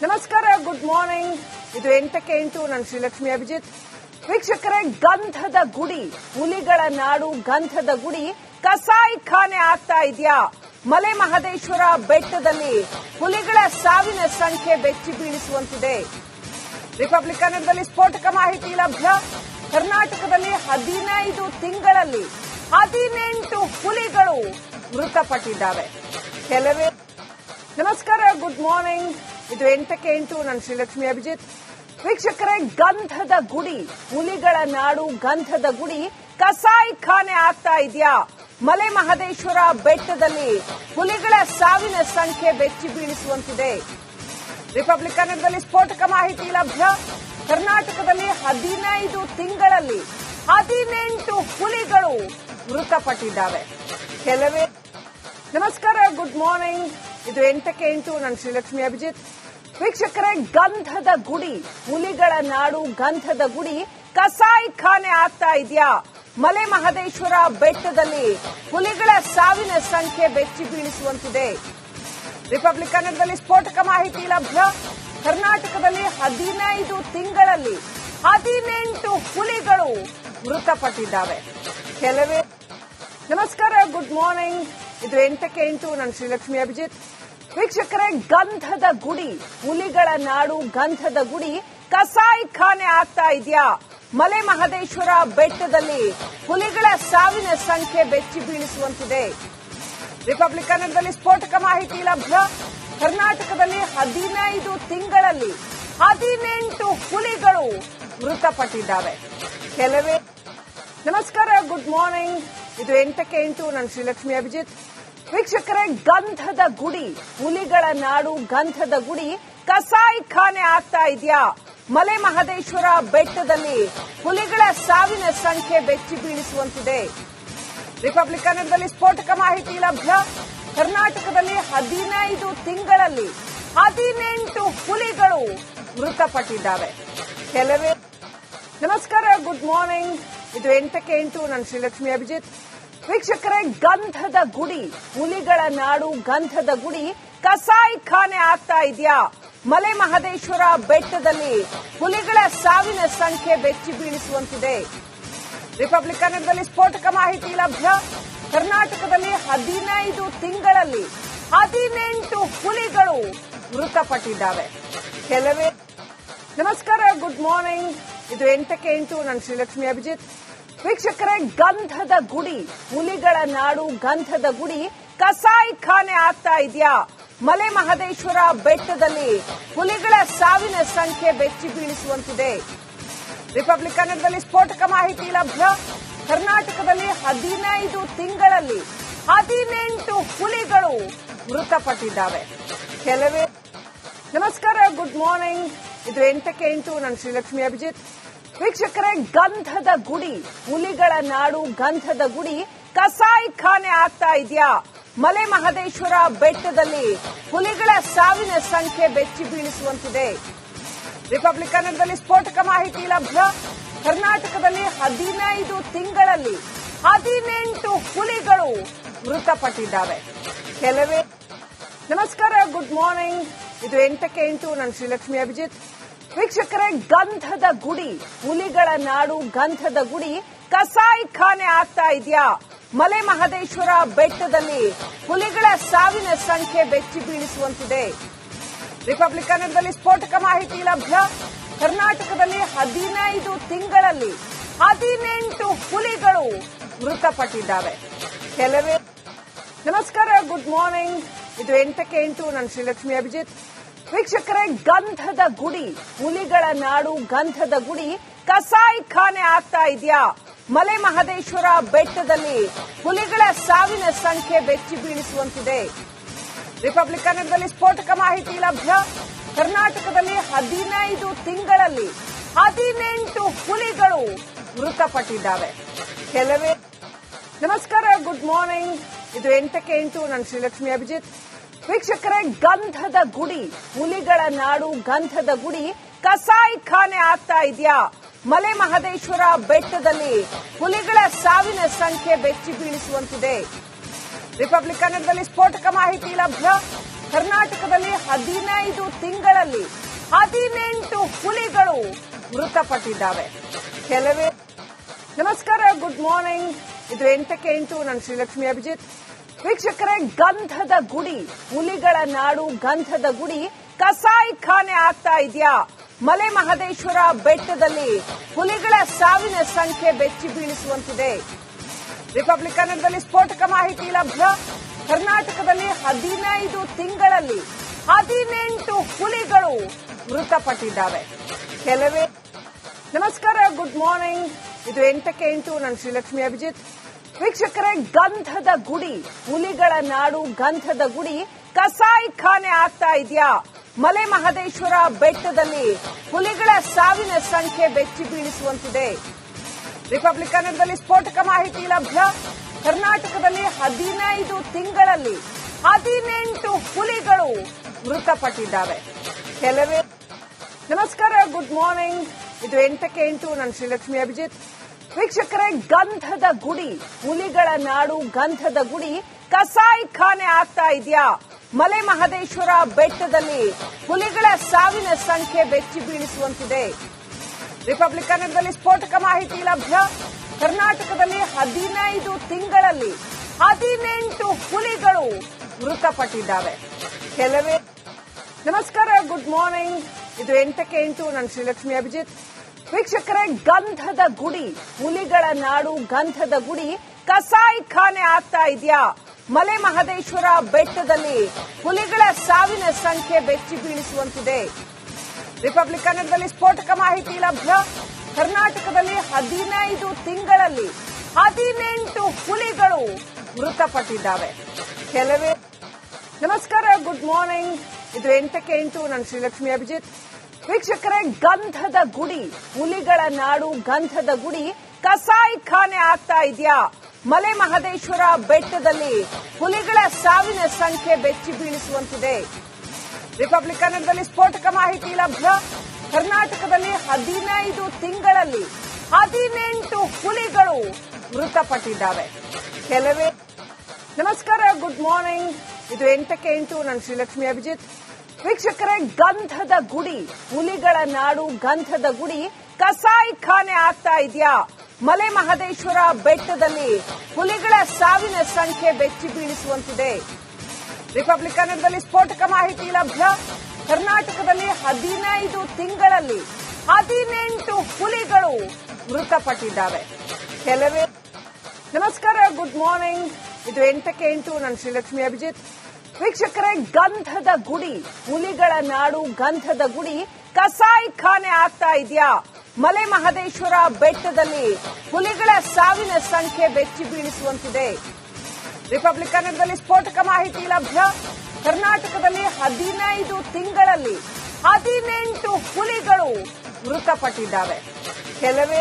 ನಮಸ್ಕಾರ, good morning. ಇದು 8ಕ್ಕೆ 8. ನಾನು ಶ್ರೀಲಕ್ಷ್ಮಿ ಅಭಿಜಿತ್. ವೀಕ್ಷಕರೇ, ಗಂಧದ ಗುಡಿ, ಹುಲಿಗಳ ನಾಡು ಗಂಧದ ಗುಡಿ ಕಸಾಯಿ ಖಾನೆ ಆಗ್ತಾ ಇದೆಯಾ? ಮಲೆ ಮಹದೇಶ್ವರ ಬೆಟ್ಟದಲ್ಲಿ ಹುಲಿಗಳ ಸಾವಿನ ಸಂಖ್ಯೆ ಬೆಚ್ಚಿ ಬೀಳಿಸುವಂತಿದೆ. ರಿಪಬ್ಲಿಕ್ ಕನ್ನಡದಲ್ಲಿ ಸ್ಫೋಟಕ ಮಾಹಿತಿ ಲಭ್ಯ. ಕರ್ನಾಟಕದಲ್ಲಿ 15 ತಿಂಗಳಲ್ಲಿ 18 ಹುಲಿಗಳು ಮೃತಪಟ್ಟಿದ್ದಾವೆ. ಕೆಲವೇ ನಮಸ್ಕಾರ, ಗುಡ್ ಮಾರ್ನಿಂಗ್. ಇದು 8ಕ್ಕೆ 8. ನಾನು ಶ್ರೀಲಕ್ಷ್ಮಿ ಅಭಿಜಿತ್. ವೀಕ್ಷಕರೇ, ಗಂಧದ ಗುಡಿ, ಹುಲಿಗಳ ನಾಡು ಗಂಧದ ಗುಡಿ ಕಸಾಯಿ ಖಾನೆ ಆಗ್ತಾ ಇದೆಯಾ? ಮಲೆ ಮಹದೇಶ್ವರ ಬೆಟ್ಟದಲ್ಲಿ ಹುಲಿಗಳ ಸಾವಿನ ಸಂಖ್ಯೆ ಬೆಚ್ಚಿ ಬೀಳಿಸುವಂತಿದೆ. ರಿಪಬ್ಲಿಕ್ ಕನ್ನಡದಲ್ಲಿ ಸ್ಫೋಟಕ ಮಾಹಿತಿ ಲಭ್ಯ. ಕರ್ನಾಟಕದಲ್ಲಿ 15 ತಿಂಗಳಲ್ಲಿ 18 ಹುಲಿಗಳು ಮೃತಪಟ್ಟಿದ್ದಾವೆ. ಕೆಲವೇ ನಮಸ್ಕಾರ, ಗುಡ್ ಮಾರ್ನಿಂಗ್. ಇದು 8ಕ್ಕೆ 8. ನಾನು ಶ್ರೀಲಕ್ಷ್ಮಿ ಅಭಿಜಿತ್. ವೀಕ್ಷಕರೇ, ಗಂಧದ ಗುಡಿ, ಹುಲಿಗಳ ನಾಡು ಗಂಧದ ಗುಡಿ ಕಸಾಯಿ ಖಾನೆ ಆಗ್ತಾ ಇದೆಯಾ? ಮಲೆ ಮಹದೇಶ್ವರ ಬೆಟ್ಟದಲ್ಲಿ ಹುಲಿಗಳ ಸಾವಿನ ಸಂಖ್ಯೆ ಬೆಚ್ಚಿ ಬೀಳಿಸುವಂತಿದೆ. ರಿಪಬ್ಲಿಕ್ ಕನ್ನಡದಲ್ಲಿ ಸ್ಫೋಟಕ ಮಾಹಿತಿ ಲಭ್ಯ. ಕರ್ನಾಟಕದಲ್ಲಿ 15 ತಿಂಗಳಲ್ಲಿ 18 ಹುಲಿಗಳು ಮೃತಪಟ್ಟಿದ್ದಾವೆ. ಕೆಲವೇ ನಮಸ್ಕಾರ, ಗುಡ್ ಮಾರ್ನಿಂಗ್. ಇದು 8ಕ್ಕೆ 8. ನಾನು ಶ್ರೀಲಕ್ಷ್ಮಿ ಅಭಿಜಿತ್. ವೀಕ್ಷಕರೇ, ಗಂಧದ ಗುಡಿ, ಹುಲಿಗಳ ನಾಡು ಗಂಧದ ಗುಡಿ ಕಸಾಯಿ ಖಾನೆ ಆಗ್ತಾ ಇದೆಯಾ? ಮಲೆ ಮಹದೇಶ್ವರ ಬೆಟ್ಟದಲ್ಲಿ ಹುಲಿಗಳ ಸಾವಿನ ಸಂಖ್ಯೆ ಬೆಚ್ಚಿ ಬೀಳಿಸುವಂತಿದೆ. ರಿಪಬ್ಲಿಕ್ ಕನ್ನಡದಲ್ಲಿ ಸ್ಫೋಟಕ ಮಾಹಿತಿ ಲಭ್ಯ. ಕರ್ನಾಟಕದಲ್ಲಿ 15 ತಿಂಗಳಲ್ಲಿ 18 ಹುಲಿಗಳು ಮೃತಪಟ್ಟಿದ್ದಾವೆ. ಕೆಲವೇ ನಮಸ್ಕಾರ, ಗುಡ್ ಮಾರ್ನಿಂಗ್. ಇದು 8ಕ್ಕೆ 8. ನಾನು ಶ್ರೀಲಕ್ಷ್ಮಿ ಅಭಿಜಿತ್. ವೀಕ್ಷಕರೇ, ಗಂಧದ ಗುಡಿ, ಹುಲಿಗಳ ನಾಡು ಗಂಧದ ಗುಡಿ ಕಸಾಯಿ ಖಾನೆ ಆಗ್ತಾ ಇದೆಯಾ? ಮಲೆ ಮಹದೇಶ್ವರ ಬೆಟ್ಟದಲ್ಲಿ ಹುಲಿಗಳ ಸಾವಿನ ಸಂಖ್ಯೆ ಬೆಚ್ಚಿ ಬೀಳಿಸುವಂತಿದೆ. ರಿಪಬ್ಲಿಕ್ ಕನ್ನಡದಲ್ಲಿ ಸ್ಫೋಟಕ ಮಾಹಿತಿ ಲಭ್ಯ. ಕರ್ನಾಟಕದಲ್ಲಿ 15 ತಿಂಗಳಲ್ಲಿ 18 ಹುಲಿಗಳು ಮೃತಪಟ್ಟಿದ್ದಾವೆ. ಕೆಲವೇ ನಮಸ್ಕಾರ, ಗುಡ್ ಮಾರ್ನಿಂಗ್. ಇದು 8ಕ್ಕೆ 8. ನಾನು ಶ್ರೀಲಕ್ಷ್ಮಿ ಅಭಿಜಿತ್. ವೀಕ್ಷಕರೇ, ಗಂಧದ ಗುಡಿ, ಹುಲಿಗಳ ನಾಡು ಗಂಧದ ಗುಡಿ ಕಸಾಯಿ ಖಾನೆ ಆಗ್ತಾ ಇದೆಯಾ? ಮಲೆ ಮಹದೇಶ್ವರ ಬೆಟ್ಟದಲ್ಲಿ ಹುಲಿಗಳ ಸಾವಿನ ಸಂಖ್ಯೆ ಬೆಚ್ಚಿ ಬೀಳಿಸುವಂತಿದೆ. ರಿಪಬ್ಲಿಕ್ ಕನ್ನಡದಲ್ಲಿ ಸ್ಫೋಟಕ ಮಾಹಿತಿ ಲಭ್ಯ. ಕರ್ನಾಟಕದಲ್ಲಿ 15 ತಿಂಗಳಲ್ಲಿ 18 ಹುಲಿಗಳು ಮೃತಪಟ್ಟಿದ್ದಾವೆ. ಕೆಲವೇ ನಮಸ್ಕಾರ, ಗುಡ್ ಮಾರ್ನಿಂಗ್. ಇದು 8ಕ್ಕೆ 8. ನಾನು ಶ್ರೀಲಕ್ಷ್ಮಿ ಅಭಿಜಿತ್. ವೀಕ್ಷಕರೇ, ಗಂಧದ ಗುಡಿ, ಹುಲಿಗಳ ನಾಡು ಗಂಧದ ಗುಡಿ ಕಸಾಯಿ ಖಾನೆ ಆಗ್ತಾ ಇದೆಯಾ? ಮಲೆ ಮಹದೇಶ್ವರ ಬೆಟ್ಟದಲ್ಲಿ ಹುಲಿಗಳ ಸಾವಿನ ಸಂಖ್ಯೆ ಬೆಚ್ಚಿ ಬೀಳಿಸುವಂತಿದೆ. ರಿಪಬ್ಲಿಕ್ ಕನ್ನಡದಲ್ಲಿ ಸ್ಫೋಟಕ ಮಾಹಿತಿ ಲಭ್ಯ. ಕರ್ನಾಟಕದಲ್ಲಿ 15 ತಿಂಗಳಲ್ಲಿ 18 ಹುಲಿಗಳು ಮೃತಪಟ್ಟಿದ್ದಾವೆ. ಕೆಲವೇ ನಮಸ್ಕಾರ, ಗುಡ್ ಮಾರ್ನಿಂಗ್. ಇದು 8ಕ್ಕೆ 8. ನಾನು ಶ್ರೀಲಕ್ಷ್ಮಿ ಅಭಿಜಿತ್. ವೀಕ್ಷಕರೇ, ಗಂಧದ ಗುಡಿ, ಹುಲಿಗಳ ನಾಡು ಗಂಧದ ಗುಡಿ ಕಸಾಯಿ ಖಾನೆ ಆಗ್ತಾ ಇದೆಯಾ? ಮಲೆ ಮಹದೇಶ್ವರ ಬೆಟ್ಟದಲ್ಲಿ ಹುಲಿಗಳ ಸಾವಿನ ಸಂಖ್ಯೆ ಬೆಚ್ಚಿ ಬೀಳಿಸುವಂತಿದೆ. ರಿಪಬ್ಲಿಕ್ ಕನ್ನಡದಲ್ಲಿ ಸ್ಫೋಟಕ ಮಾಹಿತಿ ಲಭ್ಯ. ಕರ್ನಾಟಕದಲ್ಲಿ 15 ತಿಂಗಳಲ್ಲಿ 18 ಹುಲಿಗಳು ಮೃತಪಟ್ಟಿದ್ದಾವೆ. ಕೆಲವೇ ನಮಸ್ಕಾರ, ಗುಡ್ ಮಾರ್ನಿಂಗ್. ಇದು 8ಕ್ಕೆ 8. ನಾನು ಶ್ರೀಲಕ್ಷ್ಮಿ ಅಭಿಜಿತ್. ವೀಕ್ಷಕರೇ, ಗಂಧದ ಗುಡಿ, ಹುಲಿಗಳ ನಾಡು ಗಂಧದ ಗುಡಿ ಕಸಾಯಿ ಖಾನೆ ಆಗ್ತಾ ಇದೆಯಾ? ಮಲೆ ಮಹದೇಶ್ವರ ಬೆಟ್ಟದಲ್ಲಿ ಹುಲಿಗಳ ಸಾವಿನ ಸಂಖ್ಯೆ ಬೆಚ್ಚಿ ಬೀಳಿಸುವಂತಿದೆ. ರಿಪಬ್ಲಿಕ್ ಕನ್ನಡದಲ್ಲಿ ಸ್ಫೋಟಕ ಮಾಹಿತಿ ಲಭ್ಯ. ಕರ್ನಾಟಕದಲ್ಲಿ 15 ತಿಂಗಳಲ್ಲಿ 18 ಹುಲಿಗಳು ಮೃತಪಟ್ಟಿದ್ದಾವೆ. ಕೆಲವೇ ನಮಸ್ಕಾರ, ಗುಡ್ ಮಾರ್ನಿಂಗ್. ಇದು 8ಕ್ಕೆ 8. ನಾನು ಶ್ರೀಲಕ್ಷ್ಮಿ ಅಭಿಜಿತ್. ವೀಕ್ಷಕರೇ, ಗಂಧದ ಗುಡಿ, ಹುಲಿಗಳ ನಾಡು ಗಂಧದ ಗುಡಿ ಕಸಾಯಿ ಖಾನೆ ಆಗ್ತಾ ಇದೆಯಾ? ಮಲೆ ಮಹದೇಶ್ವರ ಬೆಟ್ಟದಲ್ಲಿ ಹುಲಿಗಳ ಸಾವಿನ ಸಂಖ್ಯೆ ಬೆಚ್ಚಿ ಬೀಳಿಸುವಂತಿದೆ. ರಿಪಬ್ಲಿಕ್ ಕನ್ನಡದಲ್ಲಿ ಸ್ಫೋಟಕ ಮಾಹಿತಿ ಲಭ್ಯ. ಕರ್ನಾಟಕದಲ್ಲಿ 15 ತಿಂಗಳಲ್ಲಿ 18 ಹುಲಿಗಳು ಮೃತಪಟ್ಟಿದ್ದಾವೆ. ಕೆಲವೇ ನಮಸ್ಕಾರ, ಗುಡ್ ಮಾರ್ನಿಂಗ್. ಇದು 8ಕ್ಕೆ 8. ನಾನು ಶ್ರೀಲಕ್ಷ್ಮಿ ಅಭಿಜಿತ್. ವೀಕ್ಷಕರೇ, ಗಂಧದ ಗುಡಿ, ಹುಲಿಗಳ ನಾಡು ಗಂಧದ ಗುಡಿ ಕಸಾಯಿ ಖಾನೆ ಆಗ್ತಾ ಇದೆಯಾ? ಮಲೆ ಮಹದೇಶ್ವರ ಬೆಟ್ಟದಲ್ಲಿ ಹುಲಿಗಳ ಸಾವಿನ ಸಂಖ್ಯೆ ಬೆಚ್ಚಿ ಬೀಳಿಸುವಂತಿದೆ. ರಿಪಬ್ಲಿಕ್ ಕನ್ನಡದಲ್ಲಿ ಸ್ಫೋಟಕ ಮಾಹಿತಿ ಲಭ್ಯ. ಕರ್ನಾಟಕದಲ್ಲಿ 15 ತಿಂಗಳಲ್ಲಿ 18 ಹುಲಿಗಳು ಮೃತಪಟ್ಟಿದ್ದಾವೆ. ಕೆಲವೇ ನಮಸ್ಕಾರ, ಗುಡ್ ಮಾರ್ನಿಂಗ್. ಇದು 8:08. ನಾನು ಶ್ರೀಲಕ್ಷ್ಮಿ ಅಭಿಜಿತ್. ವೀಕ್ಷಕರೇ, ಗಂಧದ ಗುಡಿ, ಹುಲಿಗಳ ನಾಡು ಗಂಧದ ಗುಡಿ ಕಸಾಯಿಖಾನೆ ಆಗ್ತಾ ಇದೆಯಾ? ಮಲೆ ಮಹದೇಶ್ವರ ಬೆಟ್ಟದಲ್ಲಿ ಹುಲಿಗಳ ಸಾವಿನ ಸಂಖ್ಯೆ ಬೆಚ್ಚಿ ಬೀಳಿಸುವಂತಿದೆ. ರಿಪಬ್ಲಿಕ್ ಕನ್ನಡದಲ್ಲಿ ಸ್ಫೋಟಕ ಮಾಹಿತಿ ಲಭ್ಯ. ಕರ್ನಾಟಕದಲ್ಲಿ 15 ತಿಂಗಳಲ್ಲಿ 18 ಹುಲಿಗಳು ಮೃತಪಟ್ಟಿದ್ದಾವೆ. ಕೆಲವೇ ನಮಸ್ಕಾರ, ಗುಡ್ ಮಾರ್ನಿಂಗ್. ಇದು 8:08. ನಾನು ಶ್ರೀಲಕ್ಷ್ಮಿ ಅಭಿಜಿತ್. ವೀಕ್ಷಕರೇ, ಗಂಧದ ಗುಡಿ, ಹುಲಿಗಳ ನಾಡು ಗಂಧದ ಗುಡಿ ಕಸಾಯಿಖಾನೆ ಆಗ್ತಾ ಇದೆಯಾ? ಮಲೆ ಮಹದೇಶ್ವರ ಬೆಟ್ಟದಲ್ಲಿ ಹುಲಿಗಳ ಸಾವಿನ ಸಂಖ್ಯೆ ಬೆಚ್ಚಿ ಬೀಳಿಸುವಂತಿದೆ. ರಿಪಬ್ಲಿಕ್ ಕನ್ನಡದಲ್ಲಿ ಸ್ಫೋಟಕ ಮಾಹಿತಿ ಲಭ್ಯ. ಕರ್ನಾಟಕದಲ್ಲಿ 15 ತಿಂಗಳಲ್ಲಿ 18 ಹುಲಿಗಳು ಮೃತಪಟ್ಟಿದ್ದಾವೆ. ಕೆಲವೇ ನಮಸ್ಕಾರ, ಗುಡ್ ಮಾರ್ನಿಂಗ್. ಇದು 8:08. ನಾನು ಶ್ರೀಲಕ್ಷ್ಮಿ ಅಭಿಜಿತ್. ವೀಕ್ಷಕರೇ, ಗಂಧದ ಗುಡಿ, ಹುಲಿಗಳ ನಾಡು ಗಂಧದ ಗುಡಿ ಕಸಾಯಿಖಾನೆ ಆಗ್ತಾ ಇದೆಯಾ? ಮಲೆ ಮಹದೇಶ್ವರ ಬೆಟ್ಟದಲ್ಲಿ ಹುಲಿಗಳ ಸಾವಿನ ಸಂಖ್ಯೆ ಬೆಚ್ಚಿ ಬೀಳಿಸುವಂತಿದೆ. ರಿಪಬ್ಲಿಕ್ ಕನ್ನಡದಲ್ಲಿ ಸ್ಫೋಟಕ ಮಾಹಿತಿ ಲಭ್ಯ. ಕರ್ನಾಟಕದಲ್ಲಿ 15 ತಿಂಗಳಲ್ಲಿ 18 ಹುಲಿಗಳು ಮೃತಪಟ್ಟಿದ್ದಾವೆ. ಕೆಲವೇ ನಮಸ್ಕಾರ, ಗುಡ್ ಮಾರ್ನಿಂಗ್. ಇದು 8:08. ನಾನು ಶ್ರೀಲಕ್ಷ್ಮಿ ಅಭಿಜಿತ್. ವೀಕ್ಷಕರೇ, ಗಂಧದ ಗುಡಿ, ಹುಲಿಗಳ ನಾಡು ಗಂಧದ ಗುಡಿ ಕಸಾಯಿಖಾನೆ ಆಗ್ತಾ ಇದೆಯಾ? ಮಲೆ ಮಹದೇಶ್ವರ ಬೆಟ್ಟದಲ್ಲಿ ಹುಲಿಗಳ ಸಾವಿನ ಸಂಖ್ಯೆ ಬೆಚ್ಚಿ ಬೀಳಿಸುವಂತಿದೆ. ರಿಪಬ್ಲಿಕ್ ಕನ್ನಡದಲ್ಲಿ ಸ್ಫೋಟಕ ಮಾಹಿತಿ ಲಭ್ಯ. ಕರ್ನಾಟಕದಲ್ಲಿ 15 ತಿಂಗಳಲ್ಲಿ 18 ಹುಲಿಗಳು ಮೃತಪಟ್ಟಿದ್ದಾವೆ. ಕೆಲವೇ ನಮಸ್ಕಾರ, ಗುಡ್ ಮಾರ್ನಿಂಗ್. ಇದು 8:08. ನಾನು ಶ್ರೀಲಕ್ಷ್ಮಿ ಅಭಿಜಿತ್. ವೀಕ್ಷಕರೇ, ಗಂಧದ ಗುಡಿ, ಹುಲಿಗಳ ನಾಡು ಗಂಧದ ಗುಡಿ ಕಸಾಯಿಖಾನೆ ಆಗ್ತಾ ಇದೆಯಾ? ಮಲೆ ಮಹದೇಶ್ವರ ಬೆಟ್ಟದಲ್ಲಿ ಹುಲಿಗಳ ಸಾವಿನ ಸಂಖ್ಯೆ ಬೆಚ್ಚಿ ಬೀಳಿಸುವಂತಿದೆ. ರಿಪಬ್ಲಿಕ್ ಕನ್ನಡದಲ್ಲಿ ಸ್ಫೋಟಕ ಮಾಹಿತಿ ಲಭ್ಯ. ಕರ್ನಾಟಕದಲ್ಲಿ 15 ತಿಂಗಳಲ್ಲಿ 18 ಹುಲಿಗಳು ಮೃತಪಟ್ಟಿದ್ದಾವೆ. ಕೆಲವೇ ನಮಸ್ಕಾರ, ಗುಡ್ ಮಾರ್ನಿಂಗ್. ಇದು 8:08. ನಾನು ಶ್ರೀಲಕ್ಷ್ಮಿ ಅಭಿಜಿತ್. ವೀಕ್ಷಕರೇ, ಗಂಧದ ಗುಡಿ, ಹುಲಿಗಳ ನಾಡು ಗಂಧದ ಗುಡಿ ಕಸಾಯಿಖಾನೆ ಆಗ್ತಾ ಇದೆಯಾ? ಮಲೆ ಮಹದೇಶ್ವರ ಬೆಟ್ಟದಲ್ಲಿ ಹುಲಿಗಳ ಸಾವಿನ ಸಂಖ್ಯೆ ಬೆಚ್ಚಿ ಬೀಳಿಸುವಂತಿದೆ. ರಿಪಬ್ಲಿಕ್ ಕನ್ನಡದಲ್ಲಿ ಸ್ಫೋಟಕ ಮಾಹಿತಿ ಲಭ್ಯ. ಕರ್ನಾಟಕದಲ್ಲಿ 15 ತಿಂಗಳಲ್ಲಿ 18 ಹುಲಿಗಳು ಮೃತಪಟ್ಟಿದ್ದಾವೆ. ಕೆಲವೇ ನಮಸ್ಕಾರ, ಗುಡ್ ಮಾರ್ನಿಂಗ್. ಇದು 8:08. ನಾನು ಶ್ರೀಲಕ್ಷ್ಮಿ ಅಭಿಜಿತ್. ವೀಕ್ಷಕರೇ, ಗಂಧದ ಗುಡಿ, ಹುಲಿಗಳ ನಾಡು ಗಂಧದ ಗುಡಿ ಕಸಾಯಿಖಾನೆ ಆಗ್ತಾ ಇದೆಯಾ? ಮಲೆ ಮಹದೇಶ್ವರ ಬೆಟ್ಟದಲ್ಲಿ ಹುಲಿಗಳ ಸಾವಿನ ಸಂಖ್ಯೆ ಬೆಚ್ಚಿ ಬೀಳಿಸುವಂತಿದೆ. ರಿಪಬ್ಲಿಕ್ ಕನ್ನಡದಲ್ಲಿ ಸ್ಫೋಟಕ ಮಾಹಿತಿ ಲಭ್ಯ. ಕರ್ನಾಟಕದಲ್ಲಿ 15 ತಿಂಗಳಲ್ಲಿ 18 ಹುಲಿಗಳು ಮೃತಪಟ್ಟಿದ್ದಾವೆ. ಕೆಲವೇ